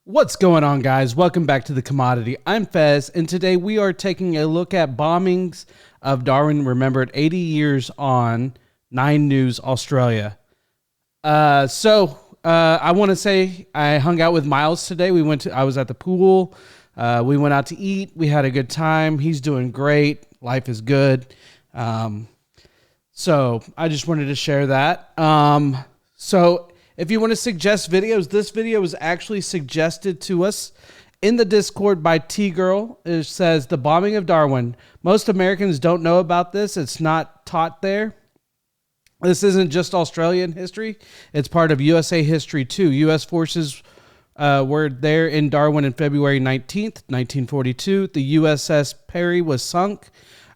What's going on, guys? Welcome back to The Commodity. I'm Fez, and today we are taking a look at bombings of Darwin remembered 80 years on 9 News Australia. I want to say I hung out with Miles today. I was at the pool. We went out to eat. We had a good time. He's doing great. Life is good. So I just wanted to share that. If you want to suggest videos, this video was actually suggested to us in the Discord by T-Girl. It says, the bombing of Darwin. Most Americans don't know about this. It's not taught there. This isn't just Australian history. It's part of USA history, too. U.S. forces were there in Darwin on February 19th, 1942. The USS Perry was sunk.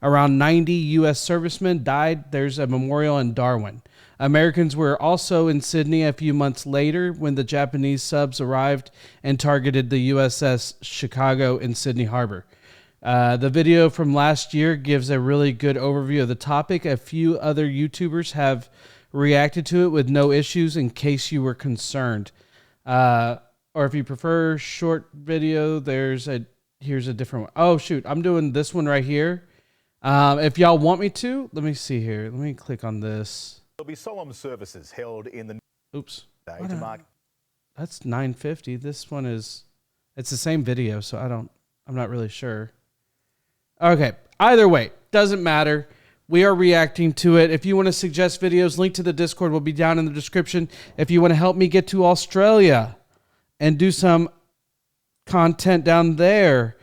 Around 90 U.S. servicemen died. There's a memorial in Darwin. Americans were also in Sydney a few months later when the Japanese subs arrived and targeted the USS Chicago in Sydney Harbor. The video from last year gives a really good overview of the topic. A few other YouTubers have reacted to it with no issues in case you were concerned. Or if you prefer short video, here's a different one. Oh, shoot. I'm doing this one right here. If y'all want me to, let me see here. Let me click on this. There'll be solemn services held in the day to mark. That's 950. This one it's the same video, so I'm not really sure. Okay, either way, doesn't matter. We are reacting to it. If you want to suggest videos, link to the Discord will be down in the description. If you want to help me get to Australia and do some content down there,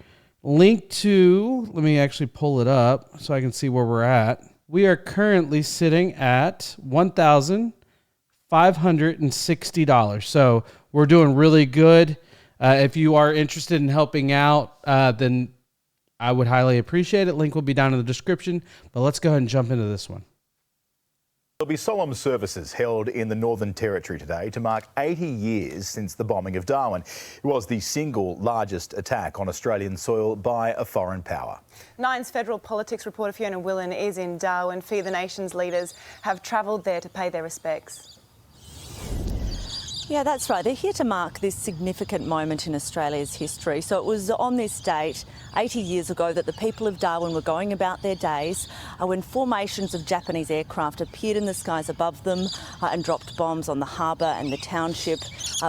link to, let me actually pull it up so I can see where we're at. We are currently sitting at $1,560. So we're doing really good. If you are interested in helping out, then I would highly appreciate it. Link will be down in the description. But let's go ahead and jump into this one. There'll be solemn services held in the Northern Territory today to mark 80 years since the bombing of Darwin. It was the single largest attack on Australian soil by a foreign power. Nine's federal politics reporter Fiona Willen is in Darwin. Few of the nation's leaders have travelled there to pay their respects. Yeah, that's right. They're here to mark this significant moment in Australia's history. So it was on this date, 80 years ago, that the people of Darwin were going about their days when formations of Japanese aircraft appeared in the skies above them and dropped bombs on the harbour and the township.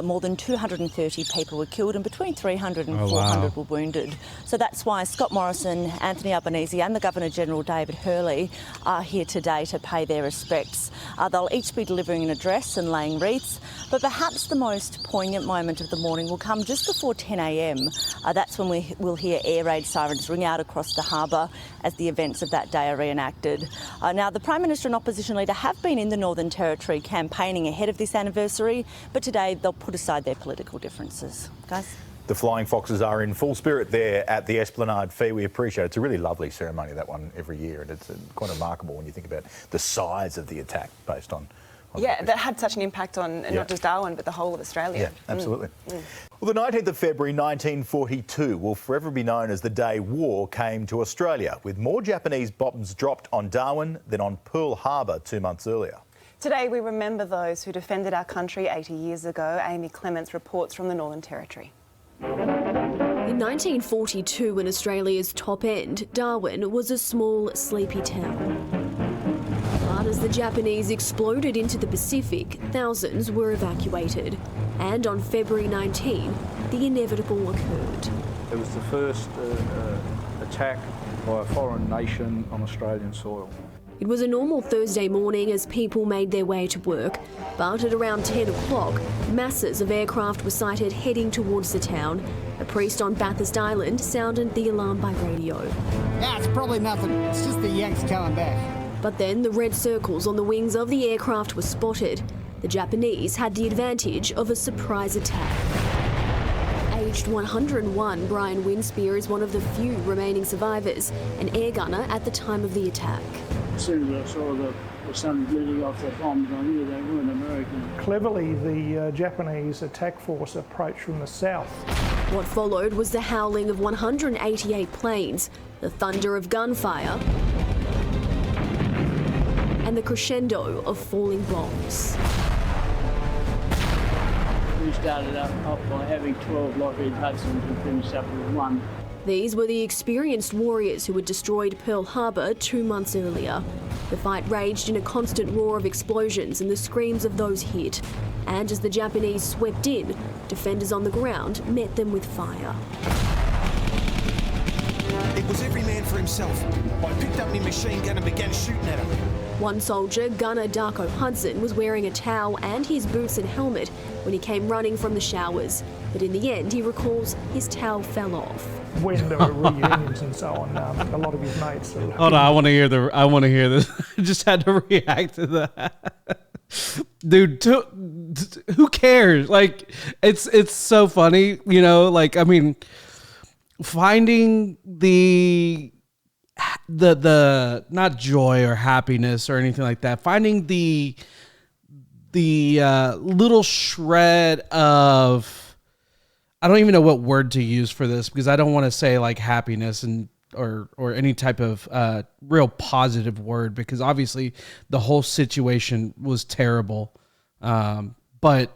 More than 230 people were killed and between 300 and 400 were wounded. So that's why Scott Morrison, Anthony Albanese and the Governor-General David Hurley are here today to pay their respects. They'll each be delivering an address and laying wreaths, but perhaps the most poignant moment of the morning will come just before 10 a.m. That's when we will hear air raid sirens ring out across the harbour as the events of that day are reenacted. Now, the Prime Minister and Opposition Leader have been in the Northern Territory campaigning ahead of this anniversary, but today they'll put aside their political differences. Guys? The Flying Foxes are in full spirit there at the Esplanade Fee. We appreciate it. It's a really lovely ceremony, that one, every year, and it's quite remarkable when you think about the size of the attack based on... Yeah, that had such an impact on not just Darwin, but the whole of Australia. Yeah, absolutely. Well, the 19th of February 1942 will forever be known as the day war came to Australia, with more Japanese bombs dropped on Darwin than on Pearl Harbor 2 months earlier. Today we remember those who defended our country 80 years ago. Amy Clements reports from the Northern Territory. In 1942, in Australia's top end, Darwin was a small, sleepy town. But as the Japanese exploded into the Pacific, thousands were evacuated. And on February 19, the inevitable occurred. It was the first attack by a foreign nation on Australian soil. It was a normal Thursday morning as people made their way to work, but at around 10 o'clock, masses of aircraft were sighted heading towards the town. A priest on Bathurst Island sounded the alarm by radio. Nah, it's probably nothing. It's just the Yanks coming back. But then the red circles on the wings of the aircraft were spotted. The Japanese had the advantage of a surprise attack. Aged 101, Brian Winspear is one of the few remaining survivors, an air gunner at the time of the attack. As soon as I saw the sun letting off the bombs, I knew they weren't American. Cleverly, the Japanese attack force approached from the south. What followed was the howling of 188 planes, the thunder of gunfire, and the crescendo of falling bombs. We started up by having 12 Lockheed Hudsons and finished up with one. These were the experienced warriors who had destroyed Pearl Harbor 2 months earlier. The fight raged in a constant roar of explosions and the screams of those hit. And as the Japanese swept in, defenders on the ground met them with fire. It was every man for himself. I picked up my machine gun and began shooting at him. One soldier, gunner Darko Hudson, was wearing a towel and his boots and helmet when he came running from the showers. But in the end, he recalls his towel fell off. When there were reunions and so on, a lot of his mates. Hold on, I want to hear this. I just had to react to that. Dude, who cares? Like, it's so funny, you know, like, I mean, finding the not joy or happiness or anything like that, finding the little shred of, I don't even know what word to use for this, because I don't want to say like happiness and or any type of real positive word, because obviously the whole situation was terrible. But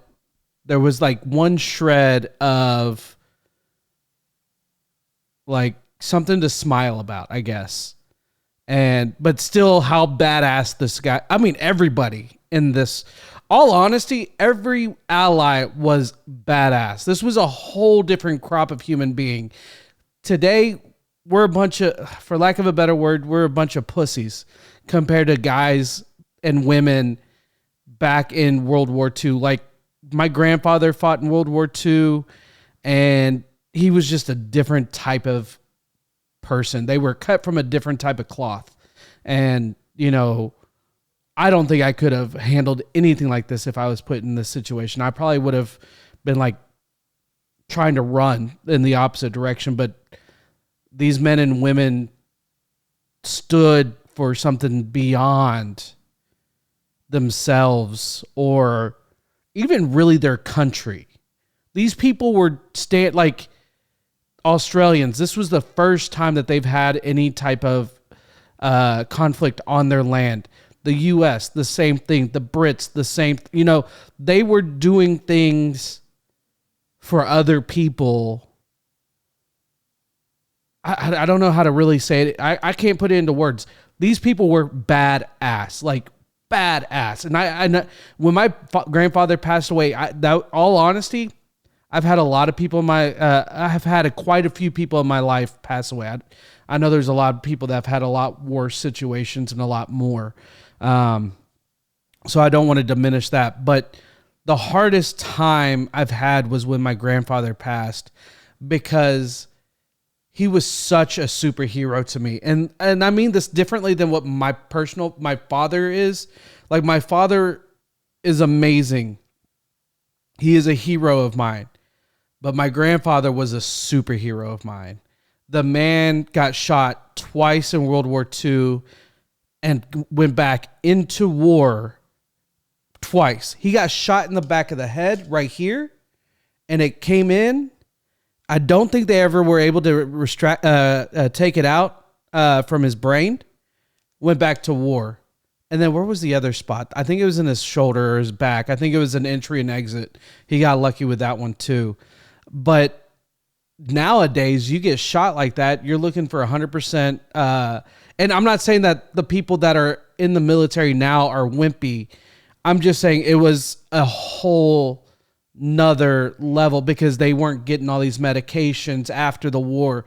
there was like one shred of like something to smile about, I guess. But still, how badass this guy, I mean, everybody in this, all honesty, every ally was badass. This was a whole different crop of human being. Today, we're a bunch of, for lack of a better word, we're a bunch of pussies compared to guys and women back in World War II. Like, my grandfather fought in World War II, and he was just a different type of person. They were cut from a different type of cloth. And, you know, I don't think I could have handled anything like this if I was put in this situation. I probably would have been like trying to run in the opposite direction. But these men and women stood for something beyond themselves or even really their country. These people were like Australians. This was the first time that they've had any type of conflict on their land. The U.S., the same thing. The Brits, the same. You know, they were doing things for other people. I don't know how to really say it. I can't put it into words. These people were badass, like badass. And I know when my grandfather passed away, all honesty, I've had a lot of people in my, I have had quite a few people in my life pass away. I know there's a lot of people that have had a lot worse situations and a lot more. So I don't want to diminish that, but the hardest time I've had was when my grandfather passed, because he was such a superhero to me. And I mean this differently than what my father is. Like, my father is amazing. He is a hero of mine, but my grandfather was a superhero of mine. The man got shot twice in World War II and went back into war twice. He got shot in the back of the head right here, and it came in. I don't think they ever were able to take it out from his brain. Went back to war. And then where was the other spot? I think it was in his shoulder or his back. I think it was an entry and exit. He got lucky with that one too. But nowadays, you get shot like that, you're looking for 100%. And I'm not saying that the people that are in the military now are wimpy. I'm just saying it was a whole nother level, because they weren't getting all these medications after the war.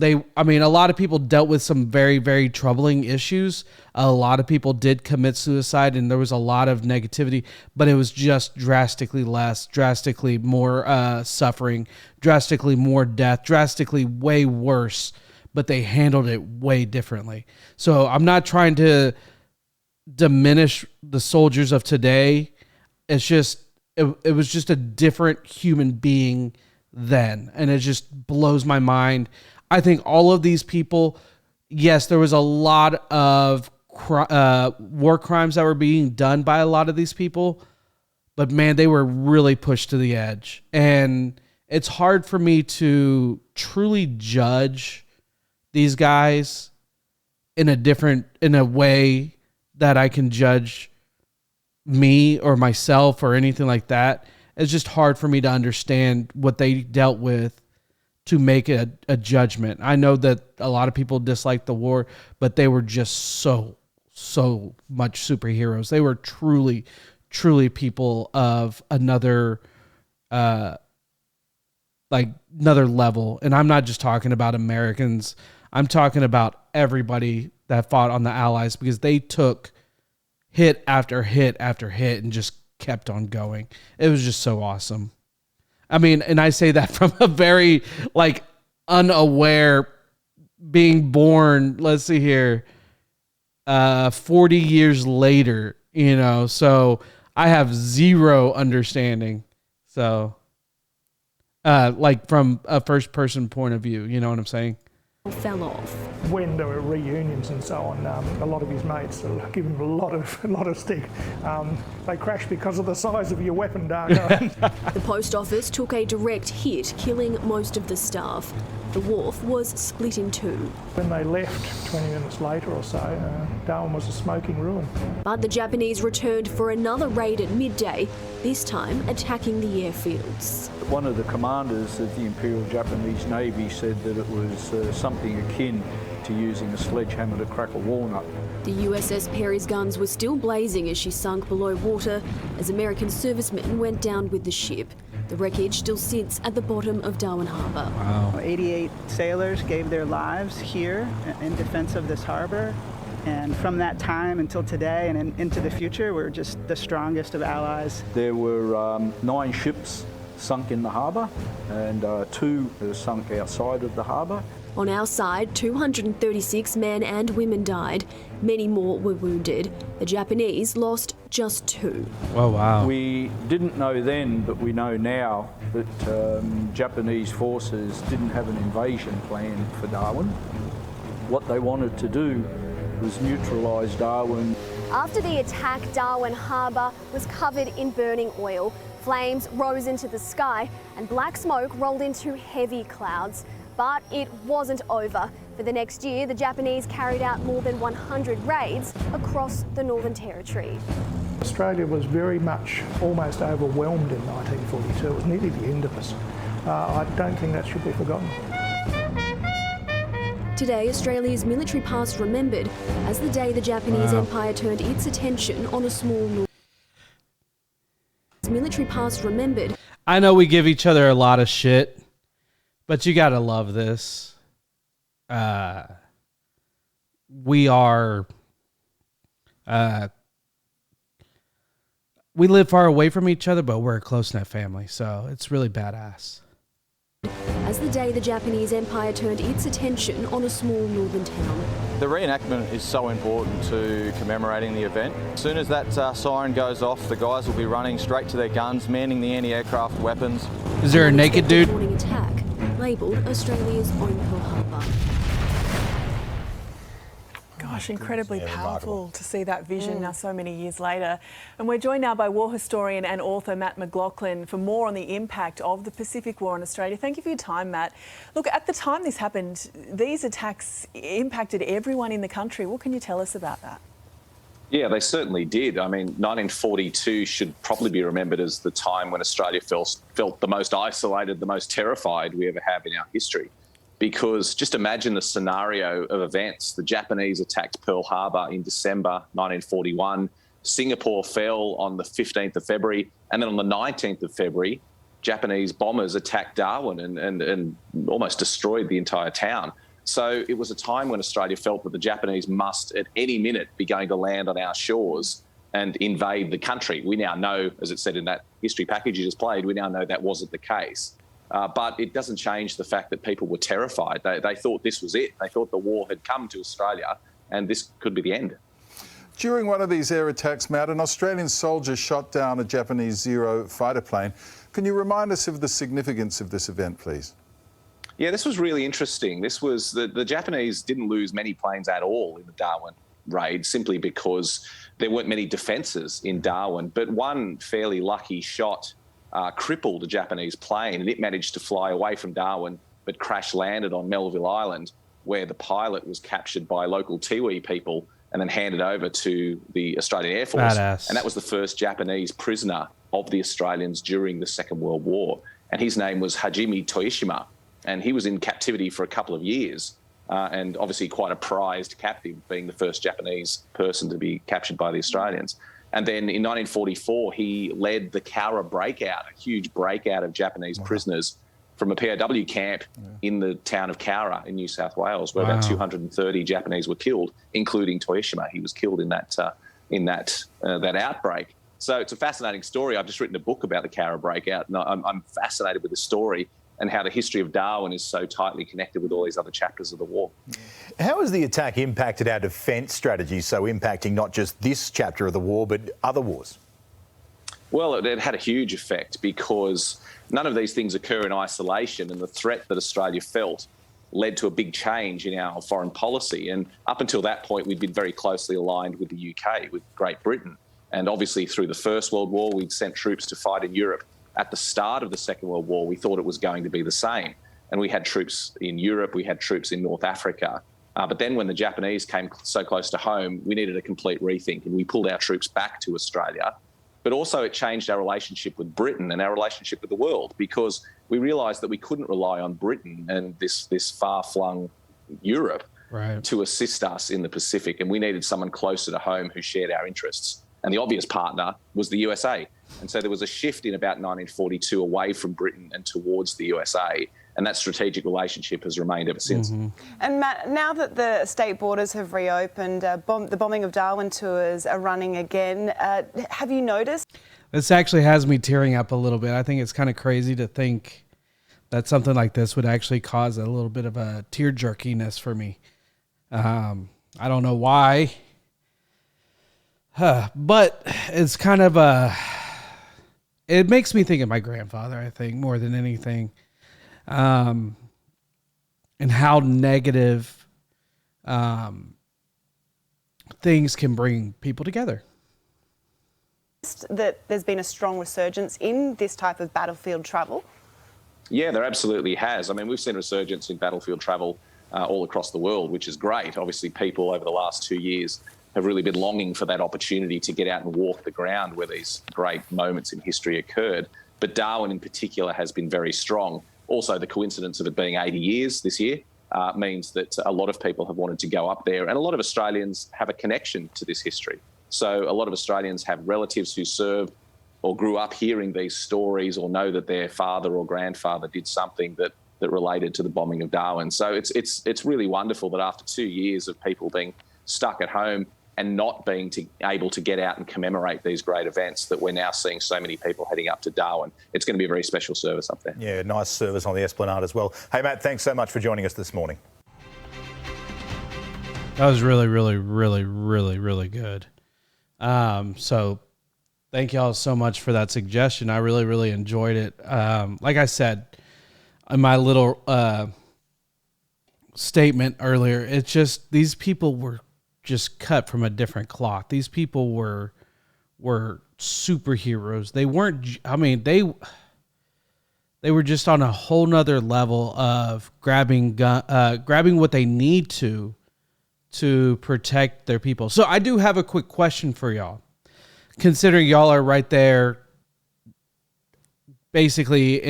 A lot of people dealt with some very, very troubling issues. A lot of people did commit suicide, and there was a lot of negativity, but it was just drastically less, drastically more suffering, drastically more death, drastically way worse, but they handled it way differently. So I'm not trying to diminish the soldiers of today. It's just, it was just a different human being then, and it just blows my mind. I think all of these people, yes, there was a lot of war crimes that were being done by a lot of these people, but man, they were really pushed to the edge. And it's hard for me to truly judge these guys in a way that I can judge me or myself or anything like that. it's just hard for me to understand what they dealt with to make a judgment. I know that a lot of people dislike the war, but they were just so much superheroes. They were truly people of another another level. And I'm not just talking about Americans. I'm talking about everybody that fought on the Allies, because they took hit after hit after hit and just kept on going. It was just so awesome. I mean, and I say that from a very unaware, being born, let's see here, 40 years later, so I have zero understanding. So from a first person point of view, you know what I'm saying? Fell off. When there were reunions and so on, a lot of his mates give him a lot of stick. They crashed because of the size of your weapon, Darko. The post office took a direct hit, killing most of the staff. The wharf was split in two. When they left 20 minutes later or so, Darwin was a smoking ruin. But the Japanese returned for another raid at midday, this time attacking the airfields. One of the commanders of the Imperial Japanese Navy said that it was something akin to using a sledgehammer to crack a walnut. The USS Perry's guns were still blazing as she sunk below water as American servicemen went down with the ship. The wreckage still sits at the bottom of Darwin Harbour. Wow. 88 sailors gave their lives here in defense of this harbour. And from that time until today and into the future, we're just the strongest of allies. There were 9 ships sunk in the harbour and 2 sunk outside of the harbour. On our side, 236 men and women died. Many more were wounded. The Japanese lost just 2. Oh, wow. We didn't know then, but we know now that Japanese forces didn't have an invasion plan for Darwin. What they wanted to do was neutralise Darwin. After the attack, Darwin Harbour was covered in burning oil. Flames rose into the sky and black smoke rolled into heavy clouds. But it wasn't over. For the next year, the Japanese carried out more than 100 raids across the Northern Territory. Australia was very much almost overwhelmed in 1942. It was nearly the end of us. I don't think that should be forgotten. Today, Australia's military past remembered as the day the Japanese Empire turned its attention on a small military past remembered. I know we give each other a lot of shit, but you gotta love this. We are, we live far away from each other, but we're a close-knit family, so it's really badass. As the day the Japanese Empire turned its attention on a small northern town. The reenactment is so important to commemorating the event. As soon as that siren goes off, the guys will be running straight to their guns, manning the anti-aircraft weapons. Is there a naked dude? Morning attack, labelled Australia's own Pearl Harbor. Gosh, incredibly powerful to see that vision now so many years later. And we're joined now by war historian and author Matt McLaughlin for more on the impact of the Pacific War on Australia. Thank you for your time, Matt. Look, at the time this happened, these attacks impacted everyone in the country. What can you tell us about that? Yeah, they certainly did. I mean, 1942 should probably be remembered as the time when Australia felt the most isolated, the most terrified we ever have in our history. Because just imagine the scenario of events. The Japanese attacked Pearl Harbor in December 1941. Singapore fell on the 15th of February. And then on the 19th of February, Japanese bombers attacked Darwin and almost destroyed the entire town. So it was a time when Australia felt that the Japanese must at any minute be going to land on our shores and invade the country. We now know, as it said in that history package you just played, we now know that wasn't the case. But it doesn't change the fact that people were terrified. They thought this was it. They thought the war had come to Australia and this could be the end. During one of these air attacks, Matt, an Australian soldier shot down a Japanese Zero fighter plane. Can you remind us of the significance of this event, please? Yeah, this was really interesting. This was the Japanese didn't lose many planes at all in the Darwin raid simply because there weren't many defences in Darwin. But one fairly lucky shot crippled a Japanese plane, and it managed to fly away from Darwin but crash landed on Melville Island, where the pilot was captured by local Tiwi people and then handed over to the Australian Air Force. Badass. And that was the first Japanese prisoner of the Australians during the Second World War. And his name was Hajime Toyoshima. And he was in captivity for a couple of years and obviously quite a prized captive, being the first Japanese person to be captured by the Australians. And then in 1944, he led the Cowra breakout, a huge breakout of Japanese prisoners from a POW camp in the town of Cowra in New South Wales, where about 230 Japanese were killed, including Toyoshima. He was killed in that outbreak. So it's a fascinating story. I've just written a book about the Cowra breakout, and I'm fascinated with the story and how the history of Darwin is so tightly connected with all these other chapters of the war. How has the attack impacted our defence strategy, so impacting not just this chapter of the war, but other wars? Well, it had a huge effect because none of these things occur in isolation, and the threat that Australia felt led to a big change in our foreign policy. And up until that point, we'd been very closely aligned with the UK, with Great Britain. And obviously through the First World War, we'd sent troops to fight in Europe. At the start of the Second World War, we thought it was going to be the same. And we had troops in Europe, we had troops in North Africa. But then when the Japanese came so close to home, we needed a complete rethink, and we pulled our troops back to Australia. But also it changed our relationship with Britain and our relationship with the world, because we realised that we couldn't rely on Britain and this far-flung Europe to assist us in the Pacific, and we needed someone closer to home who shared our interests. And the obvious partner was the USA. And so there was a shift in about 1942 away from Britain and towards the USA, and that strategic relationship has remained ever since. And Matt, now that the state borders have reopened, the bombing of Darwin tours are running again, have you noticed? This actually has me tearing up a little bit. I think it's kind of crazy to think that something like this would actually cause a little bit of a tear jerkiness for me. I don't know why. But it's kind of it makes me think of my grandfather, I think, more than anything. And how negative things can bring people together. That there's been a strong resurgence in this type of battlefield travel? Yeah, there absolutely has. I mean, we've seen a resurgence in battlefield travel all across the world, which is great. Obviously, people over the last 2 years have really been longing for that opportunity to get out and walk the ground where these great moments in history occurred. But Darwin in particular has been very strong. Also, the coincidence of it being 80 years this year means that a lot of people have wanted to go up there, and a lot of Australians have a connection to this history. So a lot of Australians have relatives who served or grew up hearing these stories, or know that their father or grandfather did something that related to the bombing of Darwin. So it's really wonderful that after 2 years of people being stuck at home and not being able to get out and commemorate these great events, that we're now seeing so many people heading up to Darwin. It's going to be a very special service up there. Yeah, nice service on the Esplanade as well. Hey, Matt, thanks so much for joining us this morning. That was really, really, really, really, really good. So thank y'all so much for that suggestion. I really, really enjoyed it. Like I said in my little statement earlier, it's just these people were just cut from a different cloth. These people were superheroes. They weren't, I mean, they were just on a whole nother level of grabbing what they need to protect their people. So I do have a quick question for y'all. Considering y'all are right there, basically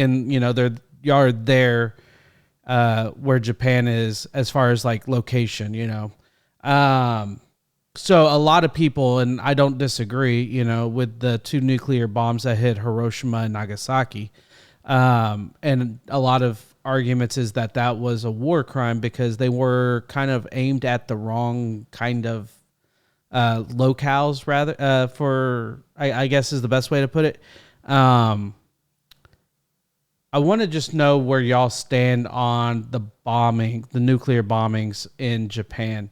y'all are there where Japan is as far as like location, So a lot of people, and I don't disagree, with the 2 nuclear bombs that hit Hiroshima and Nagasaki. And a lot of arguments is that was a war crime because they were kind of aimed at the wrong kind of locales, rather, I guess is the best way to put it. I want to just know where y'all stand on the nuclear bombings in Japan.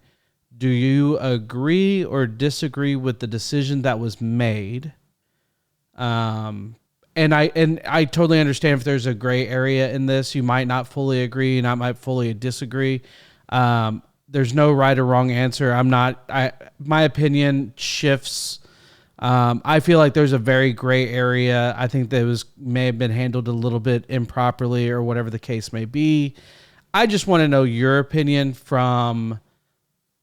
Do you agree or disagree with the decision that was made? And I totally understand if there's a gray area in this. You might not fully agree, and I might fully disagree. There's no right or wrong answer. My opinion shifts. I feel like there's a very gray area. I think that may have been handled a little bit improperly or whatever the case may be. I just want to know your opinion from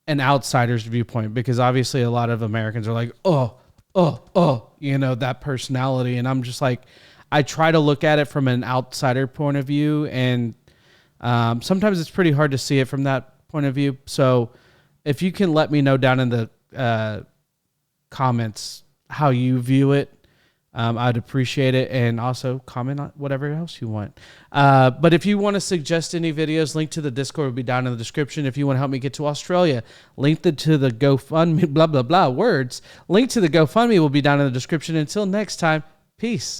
an outsider's viewpoint, because obviously a lot of Americans are like, oh, that personality. And I'm just like, I try to look at it from an outsider point of view. And sometimes it's pretty hard to see it from that point of view. So if you can let me know down in the comments how you view it, I'd appreciate it. And also comment on whatever else you want. But if you want to suggest any videos, link to the Discord will be down in the description. If you want to help me get to Australia, link to the GoFundMe, blah, blah, blah, words. Link to the GoFundMe will be down in the description. Until next time, peace.